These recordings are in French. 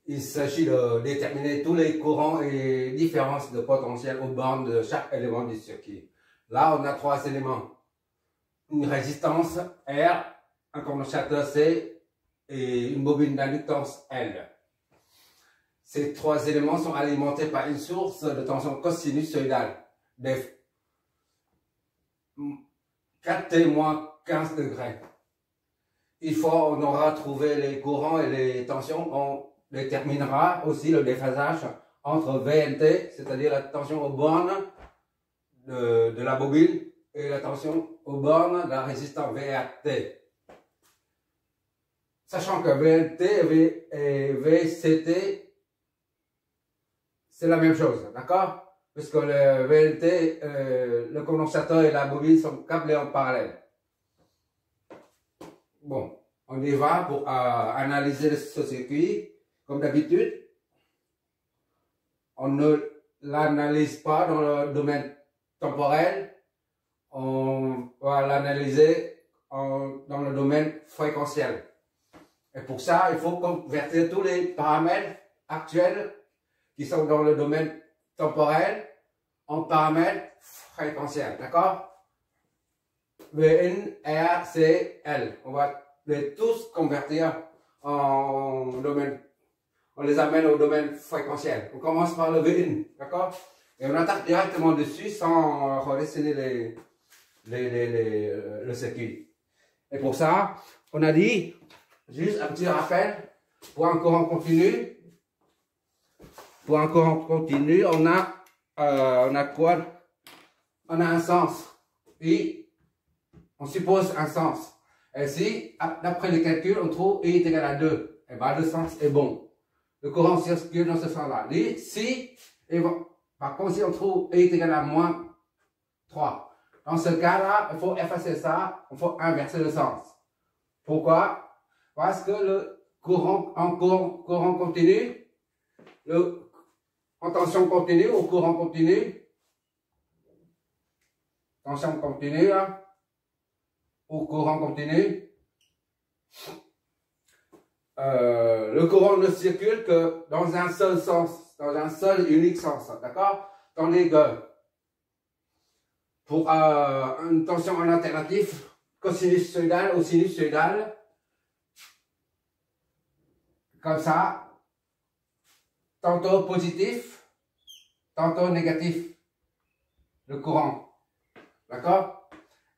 il s'agit de déterminer tous les courants et différences de potentiel aux bornes de chaque élément du circuit. Là, on a trois éléments. Une résistance R, un condensateur C et une bobine d'inductance L. Ces trois éléments sont alimentés par une source de tension cosinusoïdale de 4T-15 degrés. Une fois on aura trouvé les courants et les tensions, on déterminera aussi le déphasage entre VNT, c'est-à-dire la tension aux bornes de la bobine, et la tension aux bornes de la résistance VRT. Sachant que VNT et VCT, c'est la même chose, d'accord? Puisque le VNT, le condensateur et la bobine sont câblés en parallèle. Bon, on y va pour analyser ce circuit. Comme d'habitude, on ne l'analyse pas dans le domaine temporel, on va l'analyser dans le domaine fréquentiel. Et pour ça, il faut convertir tous les paramètres actuels qui sont dans le domaine temporel en paramètres fréquentiels, d'accord? Vn, R, C, L. On va les tous convertir en domaine. On les amène au domaine fréquentiel. On commence par le Vn, d'accord? Et on attaque directement dessus sans redessiner le circuit. Et pour ça, on a dit, juste un petit rappel, pour un courant continu, on a quoi? On a un sens. Et on suppose un sens. Et si, d'après les calculs, on trouve I est égal à 2, et bien le sens est bon. Le courant circule dans ce sens-là. Si, par contre, si on trouve I est égal à moins 3, dans ce cas-là, il faut effacer ça, il faut inverser le sens. Pourquoi? Parce que le courant, courant continu, en tension continue ou courant continu, tension continue, là, ou courant continu, le courant ne circule que dans un seul sens, dans un seul et unique sens, d'accord? Tandis que pour une tension en alternatif, cosinusoïdale ou sinusoïdale, comme ça, tantôt positif, tantôt négatif, le courant, d'accord?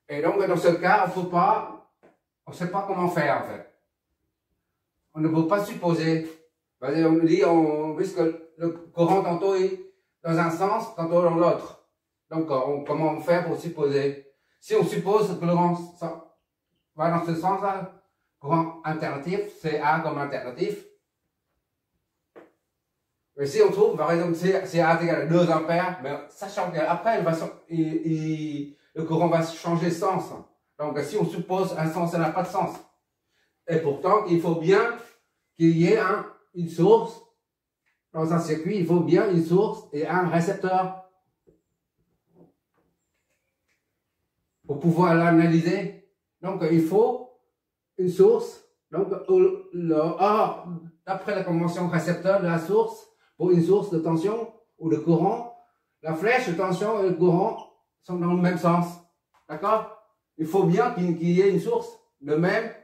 Et donc dans ce cas, on ne sait pas comment faire en fait. On ne peut pas supposer. On dit, puisque le courant tantôt est dans un sens, tantôt dans l'autre. Donc, comment on fait pour supposer? Si on suppose que le courant va dans ce sens-là, courant alternatif, CA comme alternatif. Mais si on trouve, par exemple, CA est égal à 2 ampères, mais sachant qu'après, le courant va changer de sens. Donc, si on suppose un sens, ça n'a pas de sens. Et pourtant, il faut bien qu'il y ait une source. Dans un circuit, il faut bien une source et un récepteur pour pouvoir l'analyser. Donc, il faut une source. Donc, d'après la convention récepteur de la source, pour une source de tension ou de courant, la flèche de tension et le courant sont dans le même sens. D'accord? Il faut bien qu'il y ait une source. De même,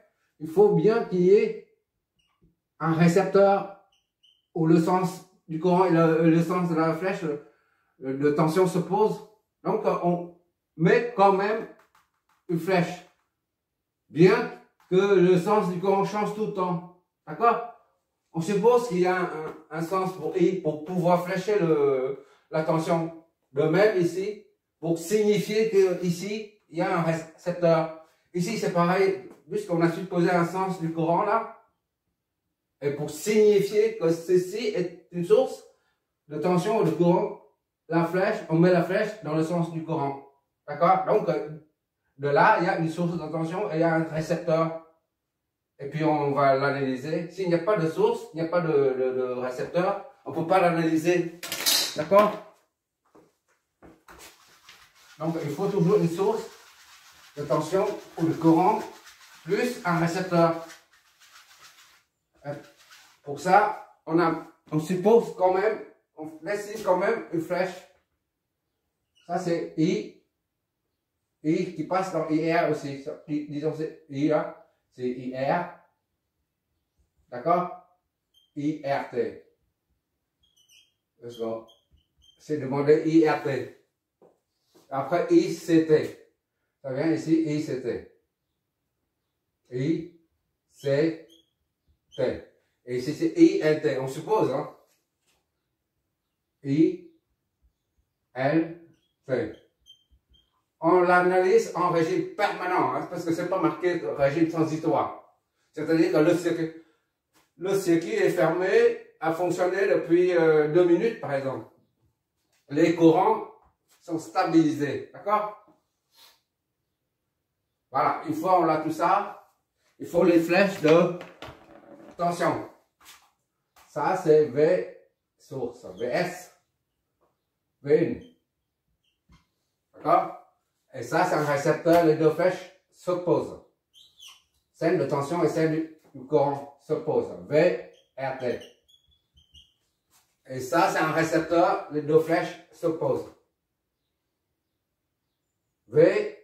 il faut bien qu'il y ait un récepteur où le sens du courant et le sens de la flèche de tension s'opposent. Donc, on met quand même une flèche. Bien que le sens du courant change tout le temps. D'accord? On suppose qu'il y a un sens pour I pour pouvoir flécher la tension. De même ici, pour signifier que ici, il y a un récepteur. Ici, c'est pareil, puisqu'on a supposé un sens du courant là. Et pour signifier que ceci est une source de tension ou de courant, la flèche, on met la flèche dans le sens du courant. D'accord? Donc, de là, il y a une source de tension et il y a un récepteur. Et puis, on va l'analyser. S'il n'y a pas de source, il n'y a pas de récepteur, on ne peut pas l'analyser. D'accord? Donc, il faut toujours une source de tension ou de courant plus un récepteur. Pour ça, on suppose quand même, on dessine quand même une flèche. Ça c'est I qui passe dans IR aussi. Disons c'est I là, c'est IR. D'accord? IRT. C'est demandé IRT. Après ICT. Ça vient ici ICT. ICT. Et ici c'est ILT. On suppose, hein? ILT. On l'analyse en régime permanent, hein, parce que c'est pas marqué régime transitoire. C'est-à-dire que le circuit est fermé à fonctionner depuis 2 minutes, par exemple. Les courants sont stabilisés, d'accord? Voilà, une fois on a tout ça, il faut les flèches de tension. Ça c'est V source, VS, V1. D'accord? Et ça c'est un récepteur, les deux flèches s'opposent. Celle de tension et celle du courant s'opposent. V, RT. Et ça c'est un récepteur, les deux flèches s'opposent. V,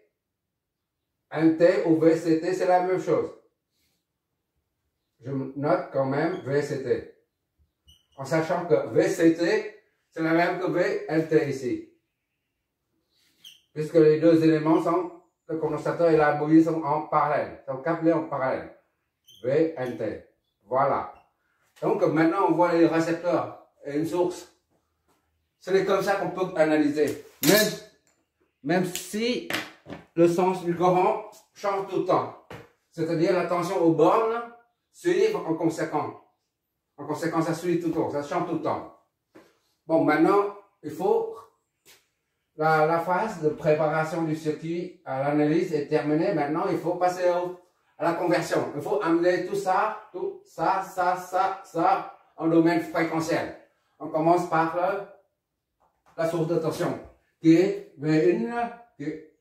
NT ou VCT, c'est la même chose. Je note quand même VCT. En sachant que VCT, c'est la même que VNT ici. Puisque les deux éléments sont, le condensateur et la bouillie sont en parallèle, sont couplés en parallèle. VNT. Voilà. Donc maintenant on voit les récepteurs et une source. C'est comme ça qu'on peut analyser. Même si le sens du courant change tout le temps. C'est-à-dire la tension aux bornes suivent en conséquence. En conséquence, ça suit tout le temps, ça change tout le temps. Bon, maintenant, il faut... La phase de préparation du circuit à l'analyse est terminée. Maintenant, il faut passer à la conversion. Il faut amener tout ça, ça, en domaine fréquentiel. On commence par la source de tension, qui est V1, qui est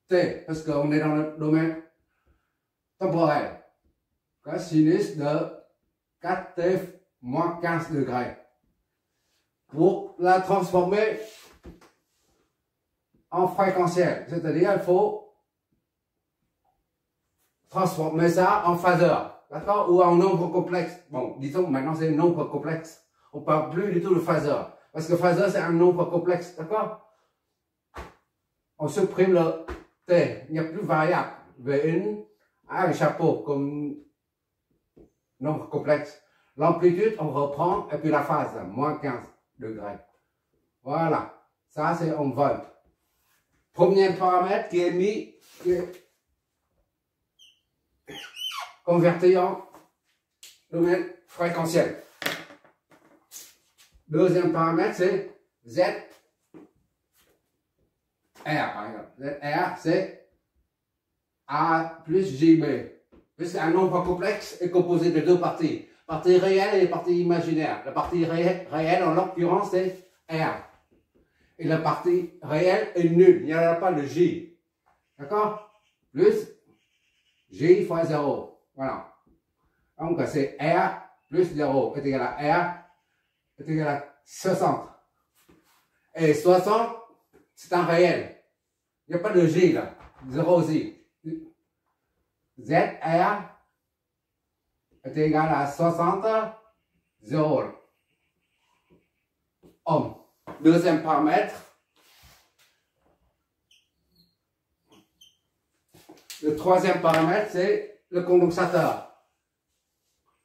T, parce qu'on est dans le domaine temporel. Sinus de 4T moins 15 degrés. Pour la transformer en fréquentiel, c'est-à-dire il faut transformer ça en phaseur, d'accord, ou en nombre complexe. Bon, disons maintenant c'est un nombre complexe. On ne parle plus du tout de phaseur, parce que phaseur c'est un nombre complexe, d'accord. On supprime le T, il n'y a plus variable. V1 a un chapeau comme nombre complexe. L'amplitude, on reprend, et puis la phase, moins 15 degrés. Voilà, ça c'est en volts. Premier paramètre qui est mis, qui est converti en domaine fréquentiel. Deuxième paramètre c'est ZR par exemple. ZR c'est A plus JB. Puisque un nombre complexe est composé de deux parties. Partie réelle et partie imaginaire. La partie réelle en l'occurrence c'est R. Et la partie réelle est nulle. Il n'y a pas de J. D'accord? Plus J fois 0. Voilà. Donc c'est R plus 0 est égal à R est égal à 60. Et 60, c'est un réel. Il n'y a pas de J là. 0 J. ZR est égal à 60, 0 ohm. Deuxième paramètre. Le troisième paramètre, c'est le condensateur.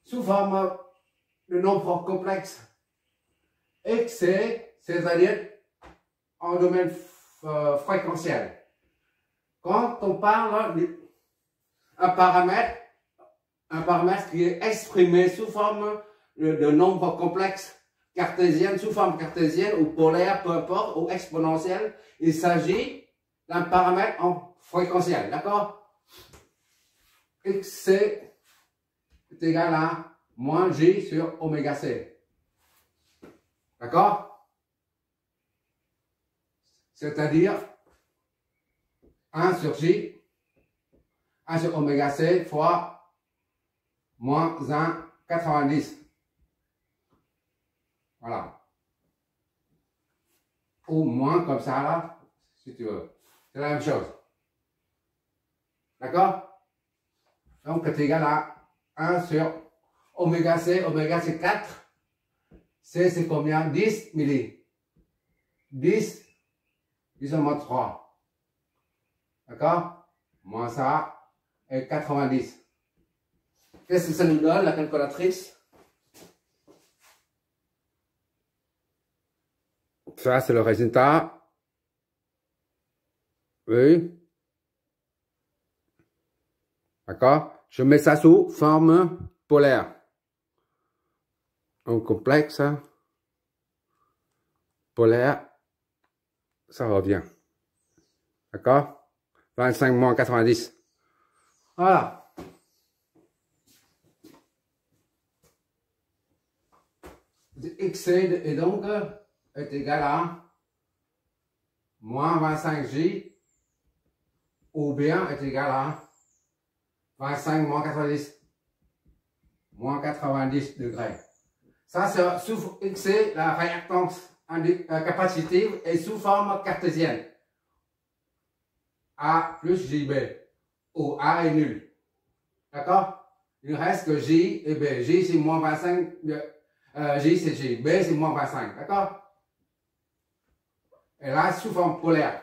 Sous forme de nombre complexe. XC, c'est-à-dire en domaine fréquentiel. Quand on parle d'un paramètre qui est exprimé sous forme de nombre complexe cartésienne, sous forme cartésienne ou polaire, peu importe, ou exponentielle, il s'agit d'un paramètre en fréquentiel, d'accord? XC est égal à moins J sur oméga C. D'accord? C'est-à-dire 1 sur J, 1 sur oméga C fois moins 1,90. Voilà. Ou moins comme ça, là, si tu veux. C'est la même chose. D'accord? Donc, c'est égal à 1 sur oméga C. Oméga, c'est 4. C, c'est combien? 10 milli. 10, 10 en moins 3. D'accord? Moins ça, et 90. Qu'est-ce que ça nous donne, la calculatrice? Ça, c'est le résultat. Oui. D'accord? Je mets ça sous forme polaire. En complexe. Polaire. Ça revient. D'accord? 25 moins 90. Voilà. X est donc est égal à moins 25J ou bien est égal à 25 moins 90. Moins 90 degrés. Ça, c'est sous X, la réactance capacitive est sous forme cartésienne. A plus JB, où A est nul. D'accord? Il ne reste que J et B. J, c'est moins 25. J, c'est J. B, c'est moins 25. D'accord? Et là, sous forme polaire.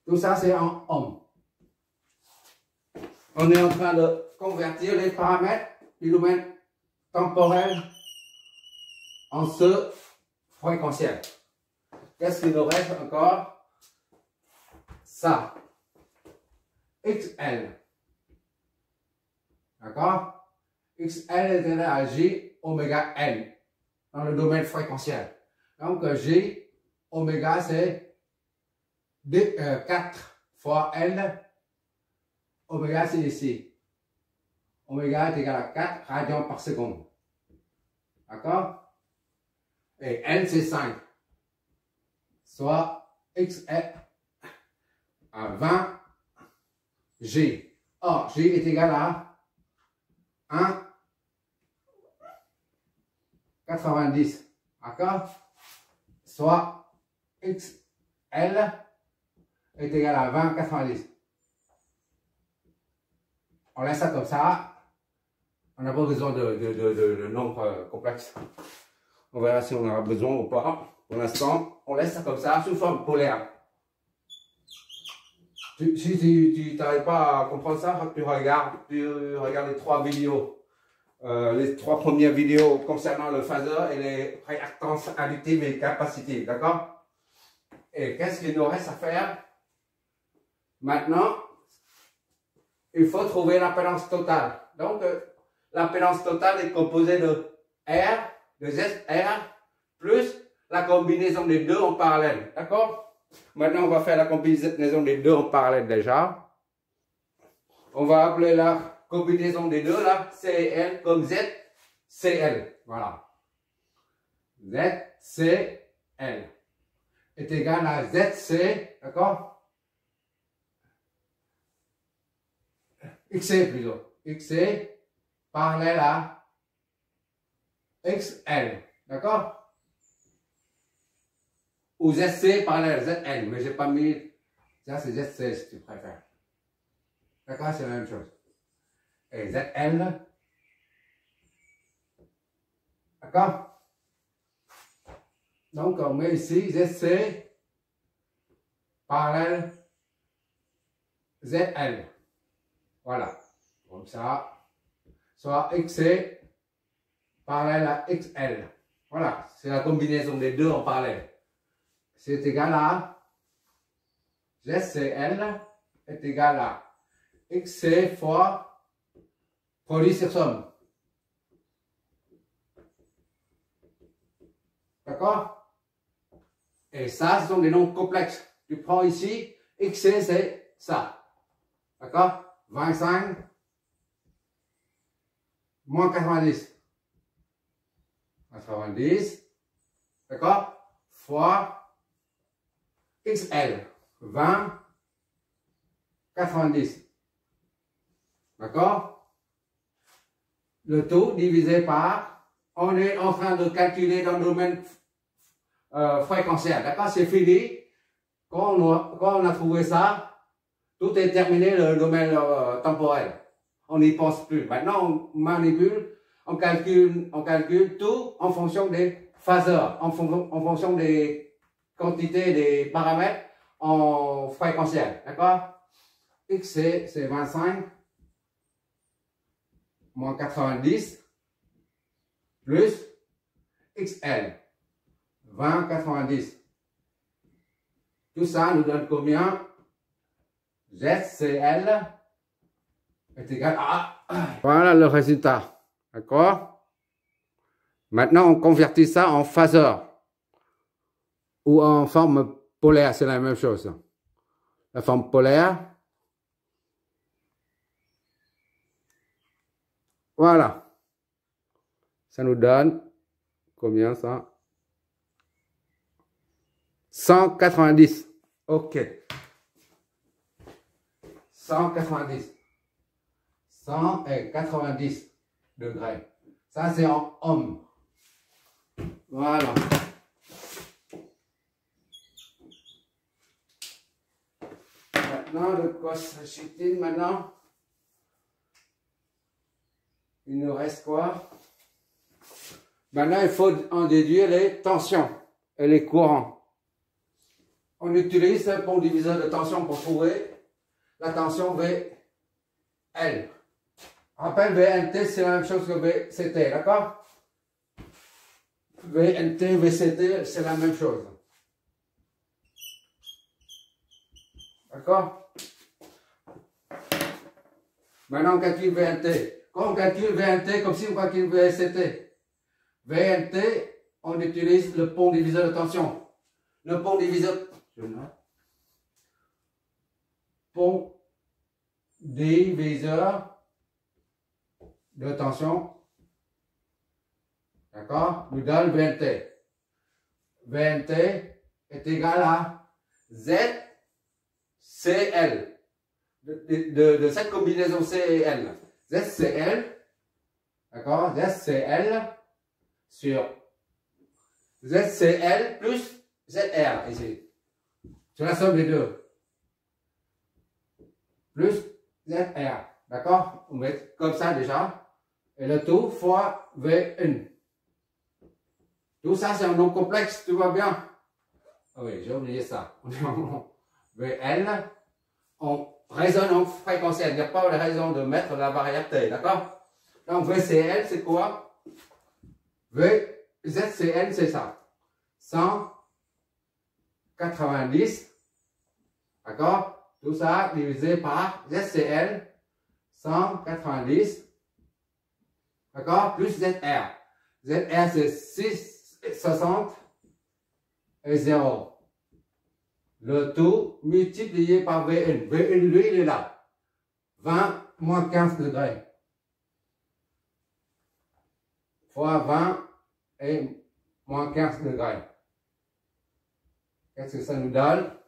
Tout ça, c'est en ohm. On est en train de convertir les paramètres du domaine temporel en ce fréquentiel. Qu'est-ce qu'il nous reste encore? Ça. XL. D'accord? XL est égal à J oméga N dans le domaine fréquentiel. Donc J oméga c'est 4 fois L. Oméga c'est ici. Oméga est égal à 4 radians par seconde. D'accord? Et L c'est 5. Soit XL à 20 G. Or, G est égal à 1,90. D'accord? Soit XL est égal à 20,90. On laisse ça comme ça. On n'a pas besoin de nombres complexes. On verra si on en aura besoin ou pas. Pour l'instant, on laisse ça comme ça, sous forme polaire. Si tu n'arrives pas à comprendre ça, tu regardes les 3 vidéos. Les 3 premières vidéos concernant le phaseur et les réactances additives et capacitives. D'accord? Et qu'est-ce qu'il nous reste à faire? Maintenant, il faut trouver l'impédance totale. Donc, l'impédance totale est composée de R, de ZR, plus la combinaison des deux en parallèle. D'accord? Maintenant, on va faire la combinaison des deux en parallèle déjà. On va appeler la combinaison des deux là, CL comme ZCL. Voilà. ZCL est égal à ZC, d'accord? XC plutôt. XC parallèle à XL, d'accord? Ou ZC parallèle à ZN, mais j'ai pas mis, ça c'est ZC si tu préfères. D'accord, c'est la même chose. Et ZN, d'accord? Donc on met ici ZC parallèle ZL. Voilà, comme ça. Soit XC parallèle à XL. Voilà, c'est la combinaison des deux en parallèle. C'est égal à ZCL est égal à XC fois produit sur somme. D'accord? Et ça, ce sont des nombres complexes. Tu prends ici, XC c'est ça. D'accord? 25 moins 90. 90. D'accord? Fois XL, 20, 90. D'accord? Le tout divisé par on est en train de calculer dans le domaine fréquentiel. D'accord? C'est fini. Quand on a trouvé ça, tout est terminé le domaine temporel. On n'y pense plus. Maintenant, on manipule, on calcule tout en fonction des phaseurs, en fonction des quantités, des paramètres en fréquentiel. D'accord? XC, c'est 25 moins 90 plus XL, 20, 90. Tout ça nous donne combien? ZCL est égal à... Voilà le résultat. D'accord? Maintenant, on convertit ça en phaseur ou en forme polaire. C'est la même chose. La forme polaire. Voilà. Ça nous donne combien ça? 190. OK. 190. 190 degrés. Ça, c'est en ohm. Voilà. Maintenant, le cos-chitine, maintenant. Il nous reste quoi? Maintenant, il faut en déduire les tensions et les courants. On utilise un pont diviseur de tension pour trouver la tension VL. Rappelle, VNT, c'est la même chose que VCT, d'accord? VNT, VCT, c'est la même chose. D'accord? Maintenant, on calcule VNT. Quand on calcule VNT, comme si on calcule VCT. VNT, on utilise le pont diviseur de tension. Le pont diviseur... Pont diviseur de tension, d'accord, nous donne VNT. VNT est égal à ZCL, de cette combinaison C et L. ZCL, d'accord, ZCL sur ZCL plus ZR, ici. C'est la somme des deux. Plus ZR, d'accord? On met comme ça déjà. Et le tout fois V1. Tout ça, c'est un nom complexe, tout va bien. Ah oui, j'ai oublié ça. VL, on raisonne en fréquentiel. Il n'y a pas de raison de mettre la variable T, d'accord? Donc VCL, c'est quoi? ZCL, c'est ça. 190, d'accord? Tout ça divisé par ZCL, 190, d'accord, plus ZR. ZR, c'est 660 et 0. Le tout multiplié par VN. VN, lui, il est là. 20 moins 15 degrés. Fois 20 et moins 15 degrés. Qu'est-ce que ça nous donne?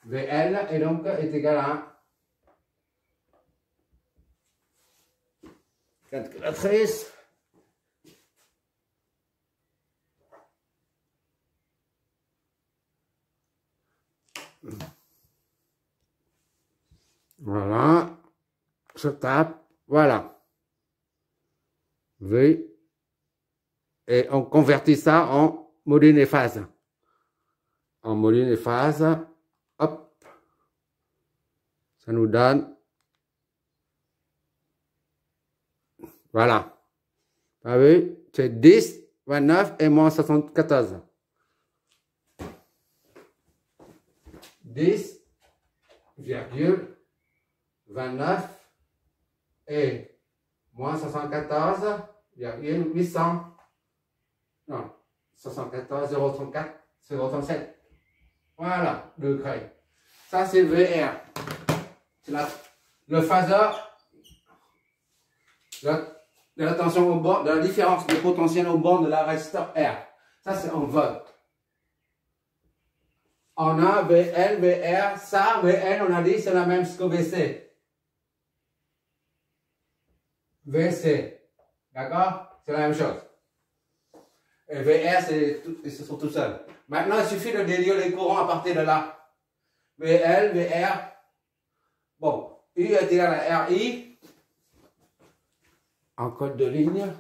VL et donc est égal à calculatrice. Voilà. Je tape. Voilà. V. Et on convertit ça en modules et phases. En modules et phases. Hop, ça nous donne, voilà, vous avez, c'est 10, 29 et moins 74. 10,29 et moins 74,800. Non, 74, 0,34, 0,37. Voilà, degrés. Ça, c'est VR. C'est le phaseur de la tension au bord, de la différence de potentiel au bord de la résisteur R. Ça, c'est en volts. On a VL, VR. Ça, VL, on a dit, c'est la même chose que VC. VC. D'accord? C'est la même chose. Et VR, ils se sont tout seuls. Maintenant, il suffit de déduire les courants à partir de là. VL, VR. Bon, U est égal à RI. En code de ligne.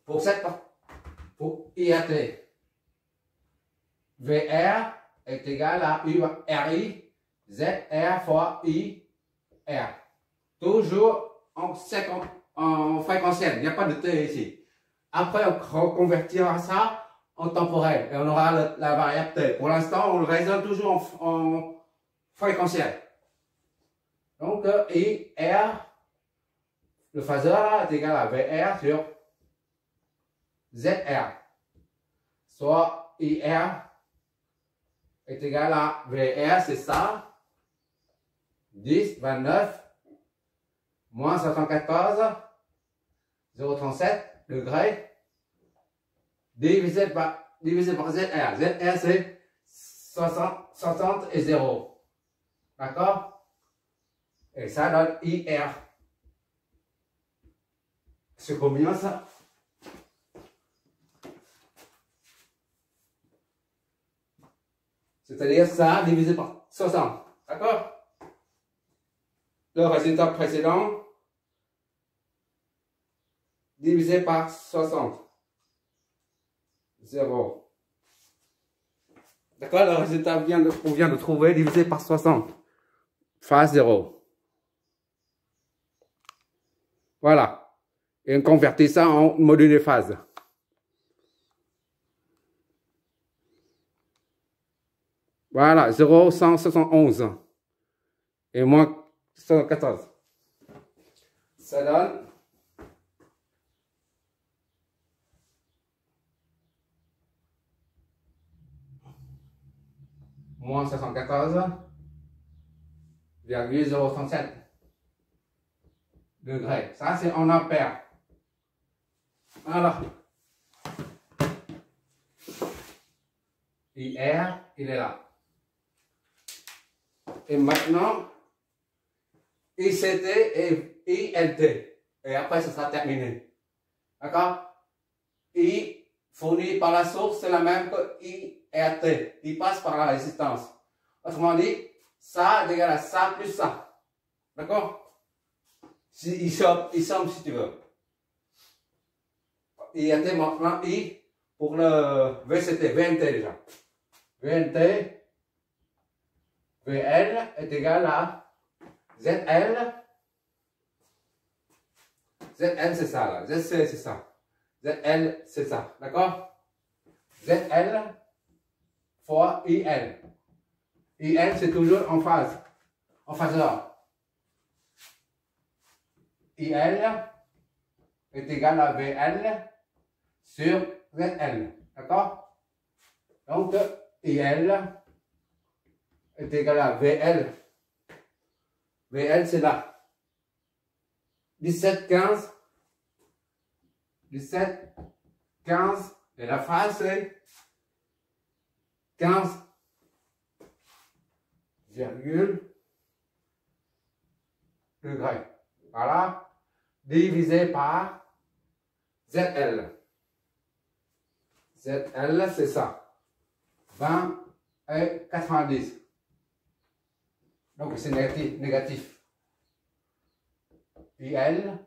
Pour IRT. VR est égal à URI. ZR fois IR. Toujours en fréquentiel. Il n'y a pas de T ici. Après, on reconvertira ça en temporel et on aura la variable T. Pour l'instant, on le raisonne toujours en fréquentiel. Donc, IR, le phaseur là, est égal à VR sur ZR. Soit IR est égal à VR, c'est ça. 10, 29, moins 74, 0,37 degrés, divisé par ZR. ZR c'est 60 et 0. D'accord? Et ça donne IR. C'est combien ça? C'est-à-dire ça divisé par 60. D'accord? Le résultat précédent divisé par 60. 0. D'accord? Le résultat qu'on vient de trouver divisé par 60. Phase 0. Voilà. Et on convertit ça en module de phase. Voilà, 0,171 et moins 114. Ça donne moins 74,037 degrés. Ça, c'est en ampères. Voilà. IR, il est là. Et maintenant, ICT et ILT. Et après, ça sera terminé. D'accord? I fourni par la source, c'est la même que IRT. Il passe par la résistance. Autrement dit, ça est égal à ça plus ça. D'accord? Il somme si tu veux. IRT maintenant I pour le VCT, VNT déjà. VNT, VL est égal à ZL. ZL c'est ça là. ZC c'est ça. ZL c'est ça. D'accord? ZL fois IL. IL c'est toujours en phase. En phaseur. IL est égal à VL sur ZL. D'accord? Donc, IL est égal à VL. VL, c'est là. 17, 15. 17, 15. Et la phase, c'est 15, degrés. Voilà. Divisé par ZL. ZL, c'est ça. 20 et 90. Donc, c'est négatif. IL